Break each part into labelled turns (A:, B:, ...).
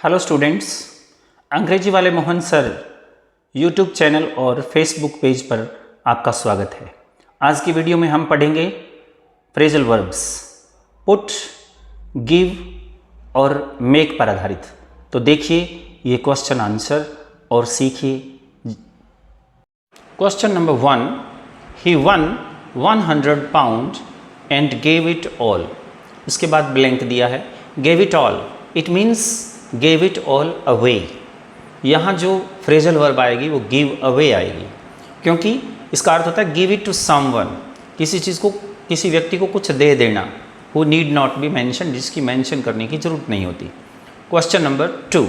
A: Hello students, अंग्रेजी वाले Mohan sir YouTube channel और फेसबुक पेज पर आपका स्वागत है। आज की वीडियो में हम पढ़ेंगे फ्रेजल वर्ब्स पुट, गिव और मेक पर आधारित। तो देखिए ये क्वेश्चन आंसर और सीखिए। Question number 1, he one 100 pound and gave it all. इसके बाद ब्लैंक दिया है, gave it all, it means gave it all away. यहाँ जो फ्रेजल वर्ब आएगी वो गिव अवे आएगी, क्योंकि इसका अर्थ होता है गिव इट टू समवन, किसी चीज़ को, किसी व्यक्ति को कुछ दे देना। Who need not be mention, जिसकी मेंशन करने की जरूरत नहीं होती। क्वेश्चन नंबर 2,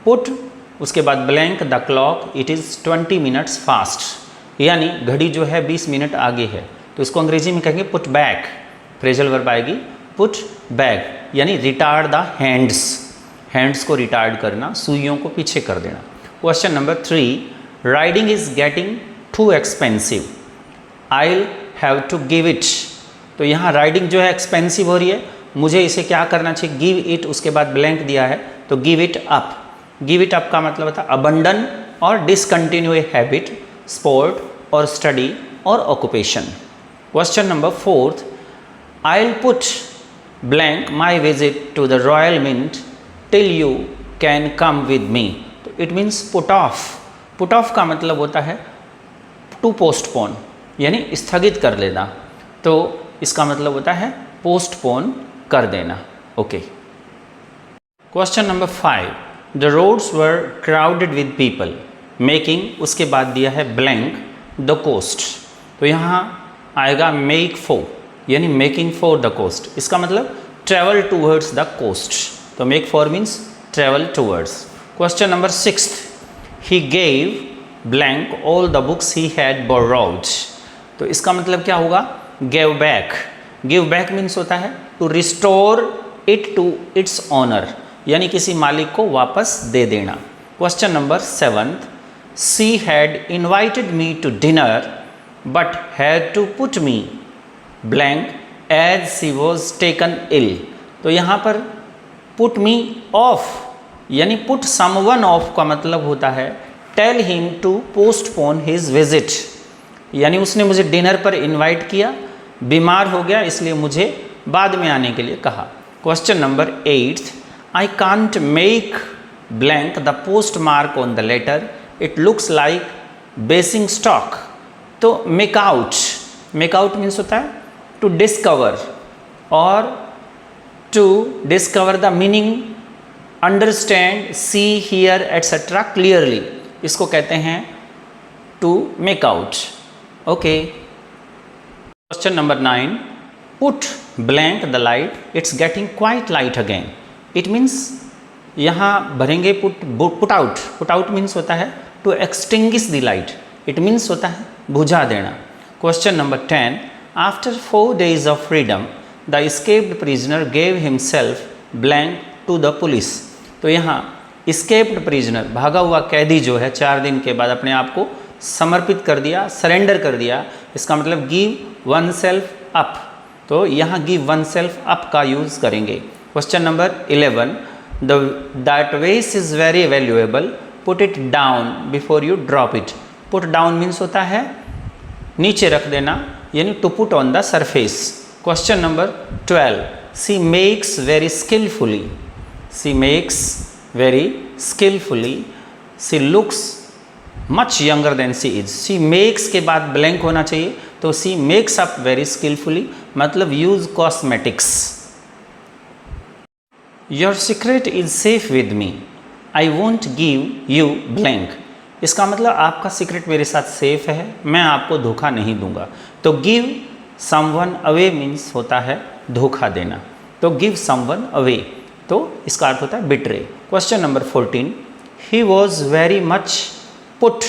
A: पुट, उसके बाद blank the clock, it is 20 minutes fast, यानी घड़ी जो है 20 मिनट आगे है। तो इसको अंग्रेजी में कहेंगे पुट बैक। फ्रेजल वर्ब आएगी पुट बैक, यानी रिटार्ड द हैंड्स, हैंड्स को रिटार्ड करना, सुइयों को पीछे कर देना। Question number 3, riding is getting too expensive, I have to give it. तो यहाँ राइडिंग जो है एक्सपेंसिव हो रही है, मुझे इसे क्या करना चाहिए, गिव इट। उसके बाद ब्लैंक दिया है तो give it up. Give it up का मतलब होता है अबंडन और डिसकंटिन्यू ए हैबिट, स्पोर्ट और स्टडी और occupation. Question number 4, I will put blank my visit to the royal mint till you can come with me. तो it means put off. Put off का मतलब होता है to postpone, यानी स्थगित कर लेना। तो इसका मतलब होता है पोस्टपोन कर देना। Okay. Question number 5, the roads were crowded with people making, उसके बाद दिया है ब्लैंक द कोस्ट। तो यहाँ आएगा मेक फॉर, यानी मेकिंग फॉर द कोस्ट। इसका मतलब ट्रेवल टूवर्ड्स द कोस्ट। तो make for means travel towards. Question number 6, he gave blank all the books he had borrowed. तो इसका मतलब क्या होगा, gave back. Give back means होता है to restore it to its owner, यानी किसी मालिक को वापस दे देना। Question number 7, she had invited me to dinner but had to put me blank as she was taken ill. तो यहाँ पर पुट मी ऑफ, यानी पुट समवन ऑफ का मतलब होता है tell him to postpone his visit, यानी उसने मुझे डिनर पर इनवाइट किया, बीमार हो गया इसलिए मुझे बाद में आने के लिए कहा। Question number 8, I can't make blank the post mark on the letter, it looks like basing stock. तो make out, make out means होता है टू डिस्कवर, और to discover the meaning, understand, see, here et cetera clearly, इसको कहते हैं to make out. Okay. Question number 9, put blank the light, it's getting quite light again. It means यहाँ भरेंगे put out. Put out means होता है to extinguish the light, it means होता है बुझा देना। Question number 10, after 4 days of freedom the escaped prisoner gave himself blank to the police. तो यहाँ एस्केप्ड प्रिजनर, भागा हुआ कैदी जो है 4 दिन के बाद अपने आप को समर्पित कर दिया, सरेंडर कर दिया। इसका मतलब गिव वन सेल्फ अप। तो यहाँ गिव वन सेल्फ अप का यूज़ करेंगे। Question number 11, that vase is very valuable, put it down before you drop it. Put down means होता है नीचे रख देना, यानी to put on the surface. Question number 12, she makes very skilfully, she makes very skilfully, she looks much younger than she is. She makes के बाद blank होना चाहिए, तो she makes up very skilfully मतलब use cosmetics. Your secret is safe with me, I won't give you blank. इसका मतलब आपका secret मेरे साथ सेफ है, मैं आपको धोखा नहीं दूंगा। तो गिव समवन अवे मीन्स होता है धोखा देना। तो गिव समवन अवे, तो इसका अर्थ होता है betray. Question number 14, he was very much put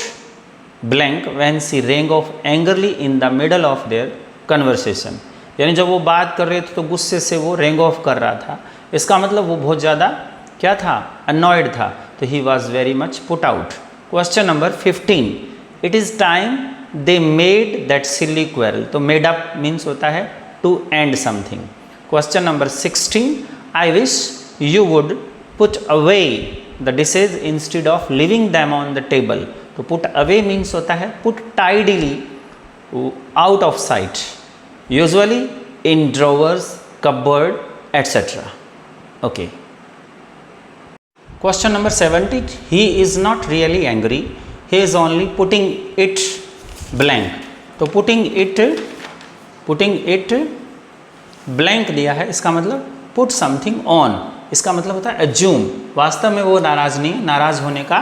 A: blank when she rang off angrily in the middle of their conversation. यानी जब वो बात कर रहे थे तो गुस्से से वो रेंग ऑफ कर रहा था। इसका मतलब वो बहुत ज़्यादा क्या था, अनॉयड था। तो he was very much put out. Question number 15, it is time they made that silly quarrel. तो मेड अप मीन्स होता है to and something. Question number 16, I wish you would put away the dishes instead of leaving them on the table. तो put away means होता है put tidily out of sight, usually in drawers, cupboard etcetera. Okay, question number 70, he is not really angry, he is only putting it blank. तो putting it blank दिया है, इसका मतलब put something on, इसका मतलब होता है एज्यूम। वास्तव में वो नाराज नहीं, नाराज होने का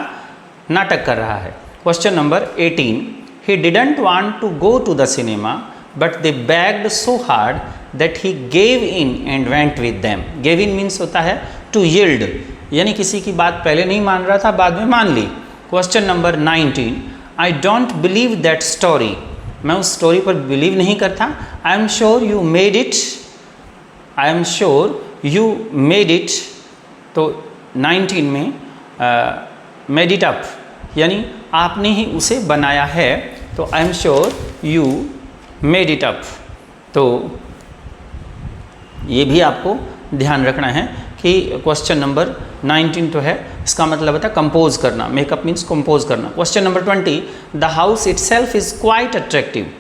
A: नाटक कर रहा है। Question number 18, he didn't want to go to the cinema but they begged so hard that he gave in and went with them. Gave in means होता है टू यील्ड, यानी किसी की बात पहले नहीं मान रहा था, बाद में मान ली। Question number 19, I don't believe that story, मैं उस स्टोरी पर बिलीव नहीं करता। I am sure you made it, I am sure you made it. तो 19 में मेड इट अप, यानी आपने ही उसे बनाया है, तो आई am sure you made it up. तो ये भी आपको ध्यान रखना है कि क्वेश्चन नंबर 19 तो है, इसका मतलब होता है कंपोज करना, मेकअप मीन्स कंपोज करना। Question number 20, the house itself is quite attractive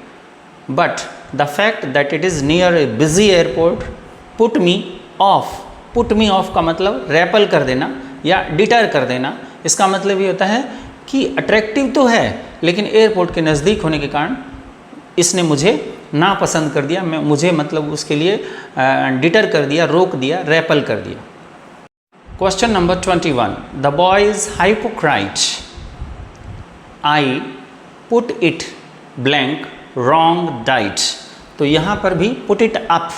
A: but the fact that it is near A busy airport put me of. Put me of का मतलब रेपल कर देना या डिटर कर देना, इसका मतलब ये होता है कि अट्रैक्टिव तो है लेकिन एयरपोर्ट के नज़दीक होने के कारण इसने मुझे नापसंद कर दिया, मैं मुझे मतलब उसके लिए डिटर कर दिया, रोक दिया, रेपल कर दिया। Question number 21, the boy is hypocrite, I put it blank wrong diet. तो यहाँ पर भी put it up,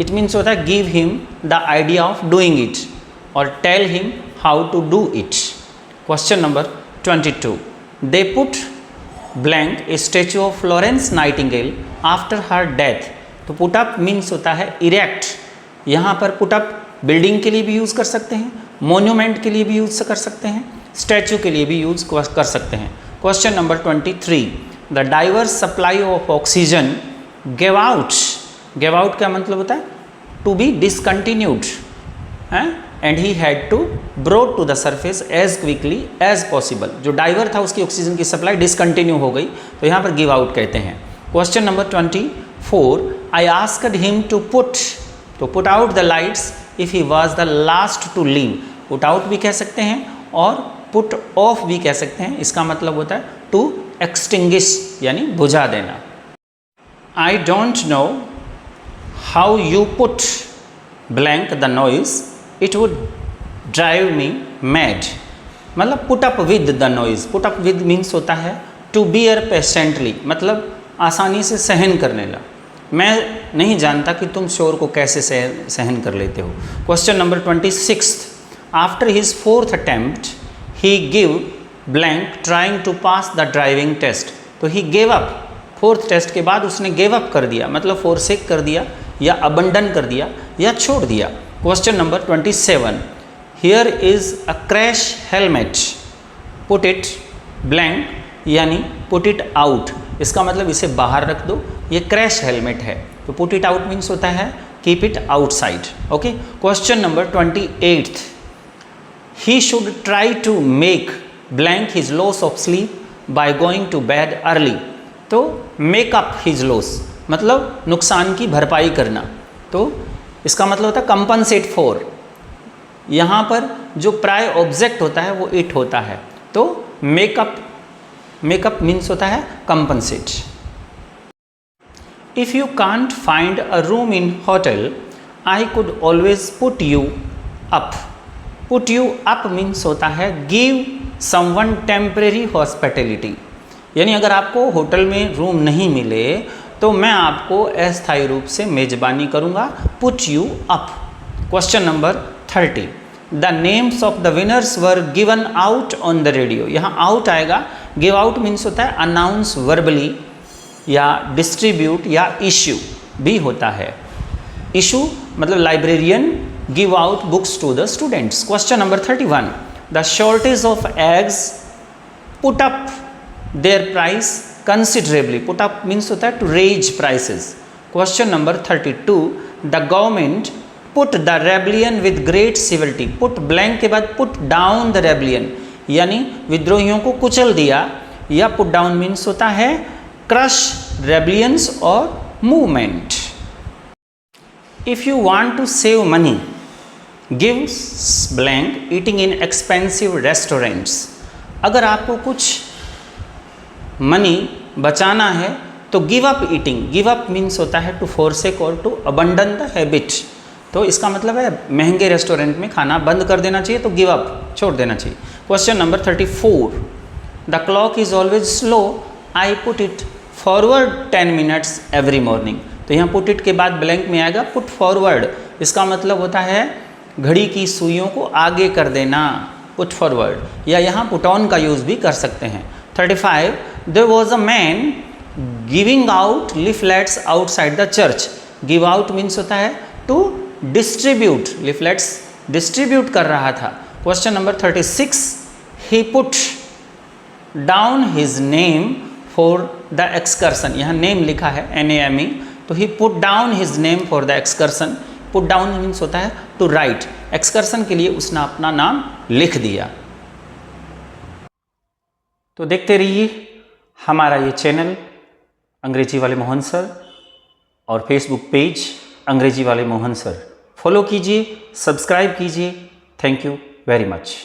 A: it means होता है give him the idea of doing it और tell him how to do it. Question number 22, they put blank a statue of Florence Nightingale after her death. तो put up means होता है erect, यहाँ पर put up building के लिए भी use कर सकते हैं, मोन्यूमेंट के लिए भी यूज़ कर सकते हैं, स्टैचू के लिए भी यूज़ कर सकते हैं। Question number 23, the diver's supply of oxygen gave out. Gave out का मतलब होता है to be discontinued and he had to broad to the surface as quickly as possible. जो डाइवर था उसकी ऑक्सीजन की सप्लाई डिसकंटिन्यू हो गई, तो यहाँ पर गिव आउट कहते हैं। Question number 24, I asked him to put, तो put out the lights if he was the last to leave. Put out भी कह सकते हैं और पुट ऑफ भी कह सकते हैं, इसका मतलब होता है टू एक्सटिंग्विश यानी बुझा देना। I don't know how you put blank the noise it would drive me mad. मतलब put up with the noise, put up with means होता है टू बियर पेशेंटली, मतलब आसानी से सहन करने ला। मैं नहीं जानता कि तुम शोर को कैसे सहन कर लेते हो। Question number 26, after his fourth attempt he give blank trying to pass the driving test. तो he gave up, fourth test के बाद उसने गेव अप कर दिया, मतलब फोरसेक कर दिया या अबंडन कर दिया या छोड़ दिया। Question number 27, here is a crash helmet put it blank यानी पुट इट आउट, इसका मतलब इसे बाहर रख दो, ये क्रैश हेलमेट है। तो पुट इट आउट मीन्स होता है keep it outside. Okay, question number 28, he should try to make blank his loss of sleep by going to bed early. तो मेक अप हिज लॉस मतलब नुकसान की भरपाई करना, तो इसका मतलब होता है कंपनसेट फॉर। यहाँ पर जो प्राय ऑब्जेक्ट होता है वो इट होता है, तो मेकअप, मेकअप मीन्स होता है compensate. If you can't find a room in hotel I could always put you up. Put you up means होता है गिव समवन टेम्परेरी हॉस्पिटैलिटी, यानी अगर आपको होटल में रूम नहीं मिले तो मैं आपको अस्थायी रूप से मेजबानी करूंगा, put you up. Question number 30, the names of the winners were given out on the radio. यहाँ आउट आएगा, गिव आउट मीन्स होता है अनाउंस वर्बली या डिस्ट्रीब्यूट या इश्यू भी होता है। इशू मतलब librarian give out books to the students. Question number 31, the shortage of eggs put up their price considerably. Put up means होता है to raise prices. Question number 32, the government put the rebellion with great civility, put blank के बाद put down the रेबलियन, यानी विद्रोहियों को कुचल दिया, या पुट डाउन मीन्स होता है क्रश रेबलियंस और movement. If you want to save money give blank eating in expensive restaurants. अगर आपको कुछ मनी बचाना है तो give up eating, give up means होता है टू forsake और टू अबंडन द हैबिट, तो इसका मतलब है महंगे रेस्टोरेंट में खाना बंद कर देना चाहिए, तो गिव अप छोड़ देना चाहिए। Question number 34, the clock is always slow, I put it forward 10 minutes every morning. तो यहाँ पुट इट के बाद ब्लैंक में आएगा पुट फॉरवर्ड, इसका मतलब होता है घड़ी की सुइयों को आगे कर देना, पुट फॉरवर्ड, या यहाँ पुट ऑन का यूज़ भी कर सकते हैं। 35, there was a man giving out leaflets outside the church. Give out means होता है टू डिस्ट्रीब्यूट, लीफलेट्स डिस्ट्रीब्यूट कर रहा था। Question number 36, he put down his name for the excursion. यहाँ नेम लिखा है NAME, तो he put down his name for the excursion. Put down means होता है टू राइट, एक्सकर्सन के लिए उसने अपना नाम लिख दिया। तो देखते रहिए हमारा ये चैनल अंग्रेजी वाले मोहन सर और फेसबुक पेज अंग्रेजी वाले मोहन सर, फॉलो कीजिए, सब्सक्राइब कीजिए। Thank you very much.